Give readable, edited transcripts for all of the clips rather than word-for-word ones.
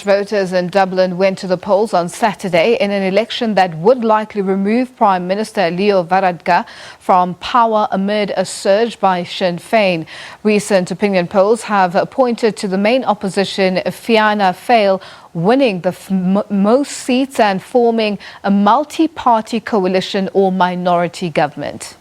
voters in Dublin went to the polls on Saturday in an election that would likely remove Prime Minister Leo Varadkar from power amid a surge by Sinn Fein. Recent opinion polls have pointed to the main opposition, Fianna Fail, winning the most seats and forming a multi-party coalition or minority government.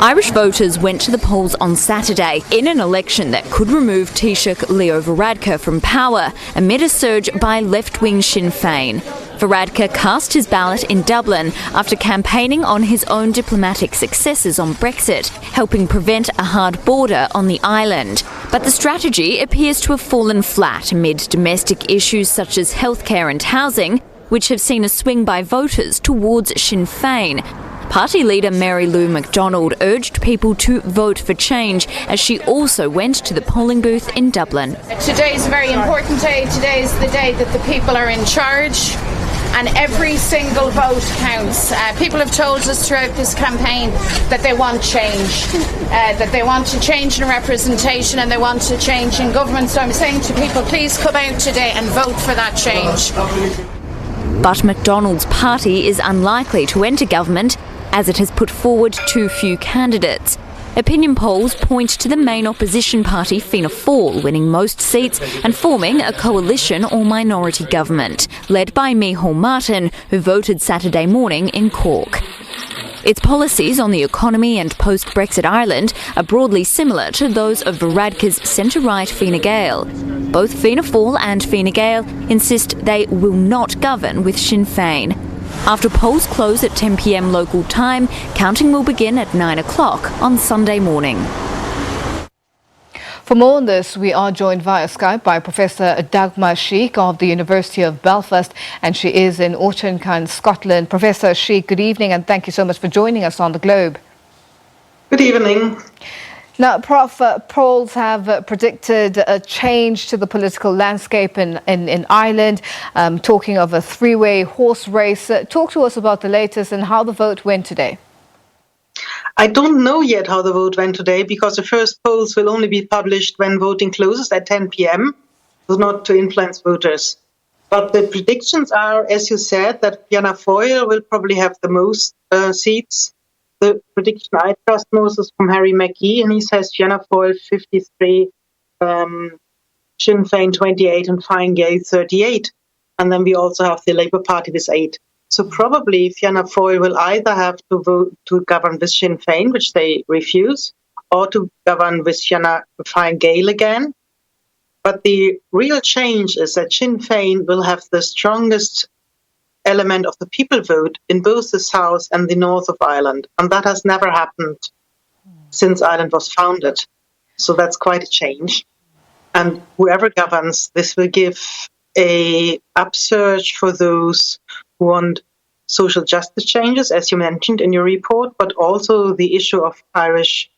Irish voters went to the polls on Saturday in an election that could remove Taoiseach Leo Varadkar from power amid a surge by left-wing Sinn Fein. Varadkar cast his ballot in Dublin after campaigning on his own diplomatic successes on Brexit, helping prevent a hard border on the island. But the strategy appears to have fallen flat amid domestic issues such as healthcare and housing, which have seen a swing by voters towards Sinn Fein. Party leader Mary Lou MacDonald urged people to vote for change as she also went to the polling booth in Dublin. Today is a very important day. Today is the day that the people are in charge and every single vote counts. People have told us throughout this campaign that they want change, that they want to change in representation and they want to change in government. So I'm saying to people, please come out today and vote for that change. But MacDonald's party is unlikely to enter government as it has put forward too few candidates. Opinion polls point to the main opposition party, Fianna Fail, winning most seats and forming a coalition or minority government, led by Micheál Martin, who voted Saturday morning in Cork. Its policies on the economy and post-Brexit Ireland are broadly similar to those of Varadkar's centre-right Fine Gael. Both Fianna Fail and Fine Gael insist they will not govern with Sinn Fein. After polls close at 10 p.m. local time, counting will begin at 9 o'clock on Sunday morning. For more on this, we are joined via Skype by Professor Dagmar Schiek of the University of Belfast, and she is in Auchencairn, Scotland. Professor Schiek, good evening, and thank you so much for joining us on The Globe. Good evening. Now, Prof, polls have predicted a change to the political landscape in Ireland, talking of a three-way horse race. Talk to us about the latest and how the vote went today. I don't know yet how the vote went today because the first polls will only be published when voting closes at 10 p.m., so not to influence voters. But the predictions are, as you said, that Fianna Fail will probably have the most seats. The prediction I trust most is from Harry McGee, and he says Fianna Fail 53, Sinn Fein 28, and Fine Gael 38. And then we also have the Labour Party with 8. So probably Fianna Fail will either have to vote to govern with Sinn Fein, which they refuse, or to govern with Fine Gael again. But the real change is that Sinn Fein will have the strongest element of the people vote in both the south and the north of Ireland. And that has never happened since Ireland was founded. So that's quite a change. And whoever governs, this will give a upsurge for those who want social justice changes, as you mentioned in your report, but also the issue of Irish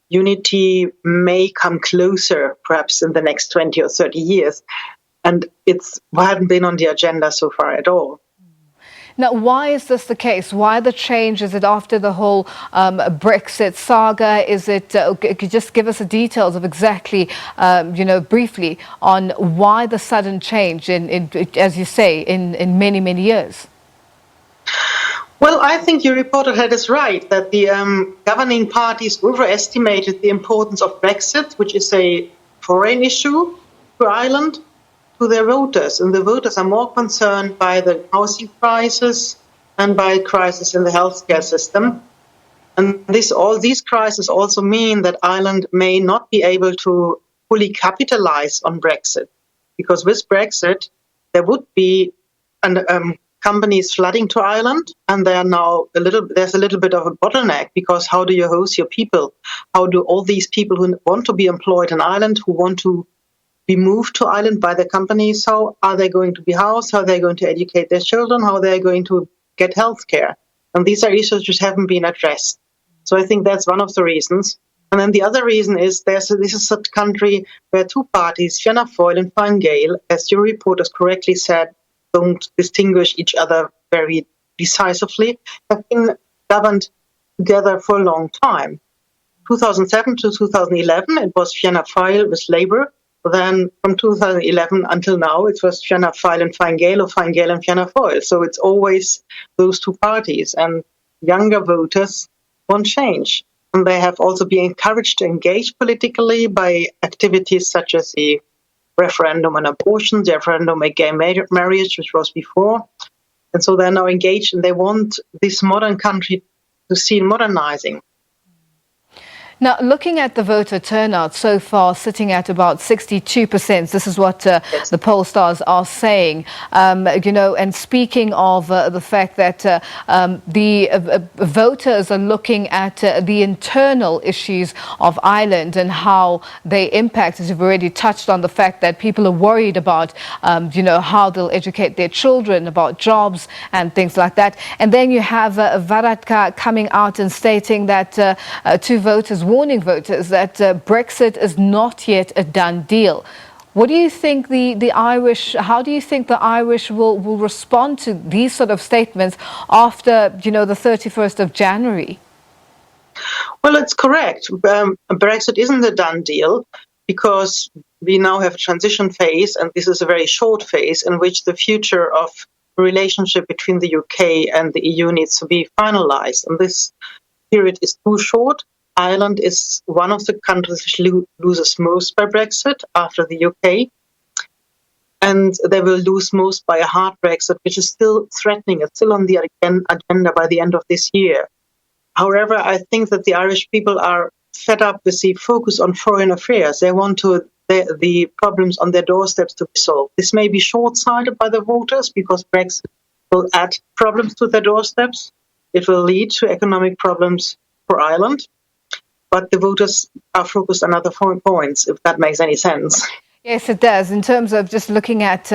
unity may come closer, perhaps in the next 20 or 30 years. And it's hadn't been on the agenda so far at all. Now, why is this the case? Why the change? Is it after the whole Brexit saga? Is it? Could you just give us the details of exactly, briefly, on why the sudden change in as you say, in many, many years? Well, I think your reporter had us right that the governing parties overestimated the importance of Brexit, which is a foreign issue for Ireland, to their voters, and the voters are more concerned by the housing crisis and by crisis in the healthcare system. And all these crises also mean that Ireland may not be able to fully capitalize on Brexit, because with Brexit there would be companies flooding to Ireland, and there's a little bit of a bottleneck, because how do you host your people? How do all these people who want to be employed in Ireland, who want to be moved to Ireland by the companies, how are they going to be housed? How are they going to educate their children? How are they going to get health care? And these are issues which haven't been addressed. So I think that's one of the reasons. And then the other reason is this is a country where two parties, Fianna Fail and Fine Gael, as your reporters correctly said, don't distinguish each other very decisively, have been governed together for a long time. 2007 to 2011, it was Fianna Fail with Labour, then from 2011 until now, it was Fianna Fail and Fine Gael, or Fine Gael and Fianna Fail. So it's always those two parties, and younger voters want change. And they have also been encouraged to engage politically by activities such as the referendum on abortion, the referendum on gay marriage, which was before. And so they're now engaged, and they want this modern country to see modernizing. Now, looking at the voter turnout so far, sitting at about 62%, this is what Yes. the pollsters are saying. And speaking of the fact that the voters are looking at the internal issues of Ireland and how they impact, as you've already touched on the fact that people are worried about, how they'll educate their children, about jobs and things like that. And then you have Varadkar coming out and stating that warning voters that Brexit is not yet a done deal. What do you think how do you think the Irish will respond to these sort of statements after, the 31st of January? Well, it's correct. Brexit isn't a done deal because we now have a transition phase, and this is a very short phase in which the future of the relationship between the UK and the EU needs to be finalized. And this period is too short. Ireland is one of the countries which loses most by Brexit after the UK. And they will lose most by a hard Brexit, which is still threatening. It's still on the agenda by the end of this year. However, I think that the Irish people are fed up with the focus on foreign affairs. They want the problems on their doorsteps to be solved. This may be short-sighted by the voters because Brexit will add problems to their doorsteps. It will lead to economic problems for Ireland. But the voters are focused on other points, if that makes any sense. Yes, it does. In terms of just looking at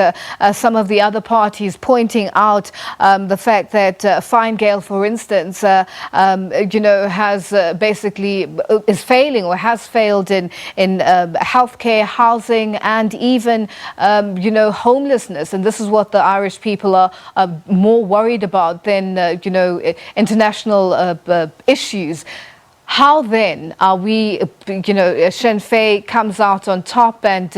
some of the other parties pointing out the fact that Fine Gael, for instance, has basically is failing or has failed in healthcare, housing, and even homelessness. And this is what the Irish people are more worried about than international issues. How then are we, Sinn Fein comes out on top and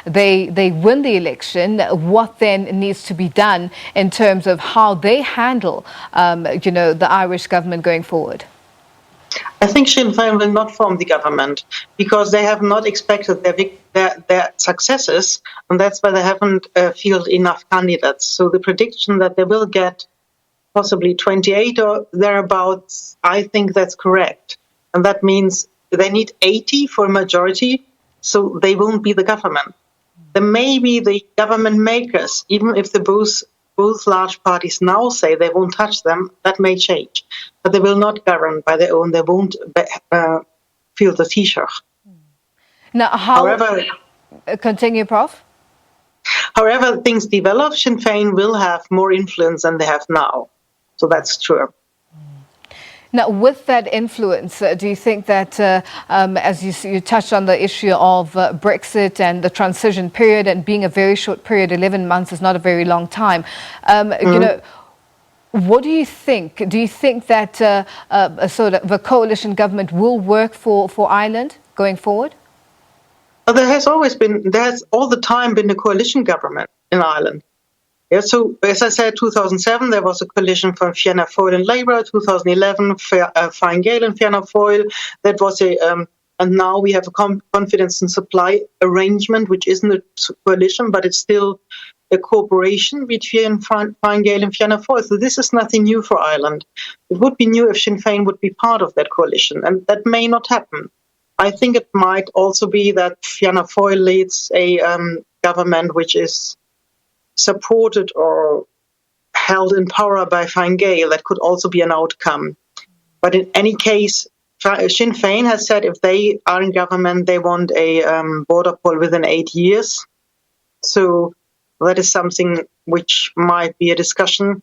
they win the election? What then needs to be done in terms of how they handle, the Irish government going forward? I think Sinn Fein will not form the government because they have not expected their successes, and that's why they haven't fielded enough candidates. So the prediction that they will get possibly 28 or thereabouts, I think that's correct. And that means they need 80 for a majority, so they won't be the government. There may be the government makers, even if both large parties now say they won't touch them, that may change. But they will not govern by their own, they won't field the Taoiseach. Now, However, continue, Prof. However things develop, Sinn Fein will have more influence than they have now. So that's true. Now, with that influence, do you think that, as you touched on the issue of Brexit and the transition period and being a very short period, 11 months is not a very long time, what do you think? Do you think that a sort of a coalition government will work for Ireland going forward? Well, there has all the time been a coalition government in Ireland. Yeah, so as I said, 2007 there was a coalition from Fianna Fail and Labour. 2011, Fine Gael and Fianna Fail. That was and now we have a confidence and supply arrangement, which isn't a coalition, but it's still a cooperation between Fine Gael and Fianna Fail. So this is nothing new for Ireland. It would be new if Sinn Fein would be part of that coalition, and that may not happen. I think it might also be that Fianna Fail leads a government which is supported or held in power by Fine Gael. That could also be an outcome. But in any case, Sinn Fein has said if they are in government, they want a border poll within 8 years. So that is something which might be a discussion.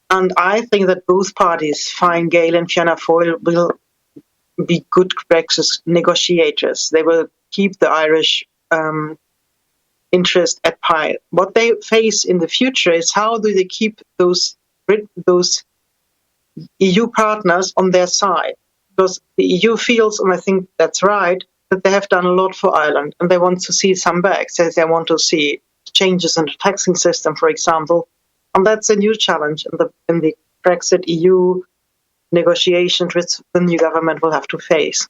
And I think that both parties, Fine Gael and Fianna Fail, will be good Brexit negotiators. They will keep the Irish interest at par. What they face in the future is how do they keep those EU partners on their side? Because the EU feels, and I think that's right, that they have done a lot for Ireland and they want to see some back. They want to see changes in the taxing system, for example. And that's a new challenge in the Brexit EU negotiations which the new government will have to face.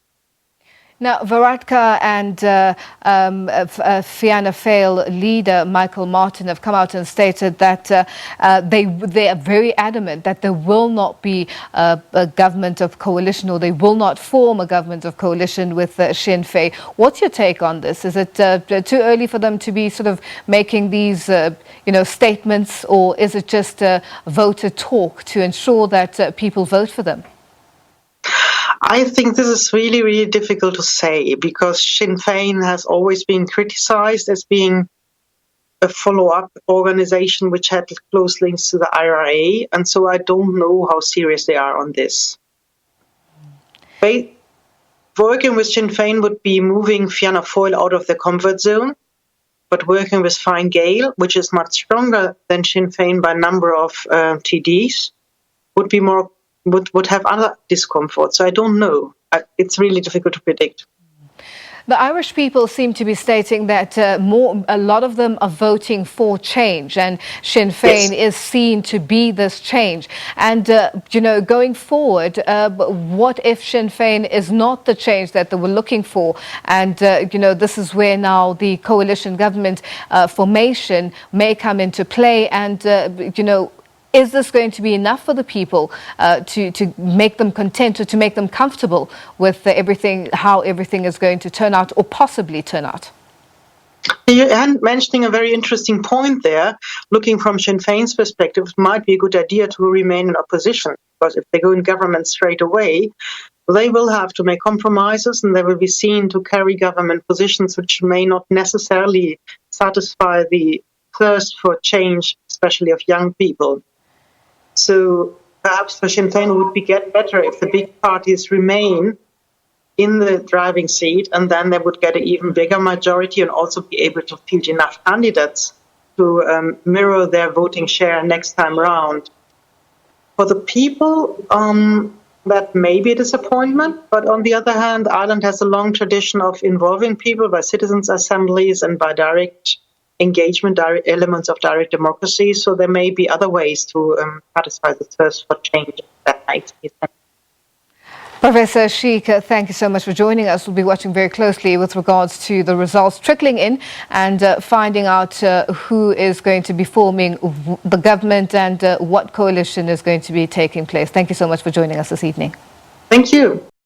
Now, Varadkar and Fianna Fail leader Michael Martin have come out and stated that they are very adamant that there will not be a government of coalition, or they will not form a government of coalition with Sinn Fein. What's your take on this? Is it too early for them to be sort of making these statements, or is it just voter talk to ensure that people vote for them? I think this is really, really difficult to say, because Sinn Fein has always been criticized as being a follow-up organization which had close links to the IRA, and so I don't know how serious they are on this. Working with Sinn Fein would be moving Fianna Fail out of the comfort zone, but working with Fine Gael, which is much stronger than Sinn Fein by number of TDs, would have other discomfort. So I don't know. It's really difficult to predict. The Irish people seem to be stating that a lot of them are voting for change, and Sinn Fein is seen to be this change. And, going forward, what if Sinn Fein is not the change that they were looking for? And, this is where now the coalition government formation may come into play. And, is this going to be enough for the people to make them content, or to make them comfortable with how everything is going to turn out, or possibly turn out? You're mentioning a very interesting point there. Looking from Sinn Féin's perspective, it might be a good idea to remain in opposition, because if they go in government straight away, they will have to make compromises, and they will be seen to carry government positions which may not necessarily satisfy the thirst for change, especially of young people. So perhaps for Sinn Féin it would get better if the big parties remain in the driving seat, and then they would get an even bigger majority and also be able to field enough candidates to mirror their voting share next time round. For the people, that may be a disappointment, but on the other hand, Ireland has a long tradition of involving people by citizens' assemblies and by direct engagement, elements of direct democracy, so there may be other ways to satisfy the thirst for change. That makes sense. Professor Schiek, thank you so much for joining us. We'll be watching very closely with regards to the results trickling in and finding out who is going to be forming the government and what coalition is going to be taking place. Thank you so much for joining us this evening. Thank you.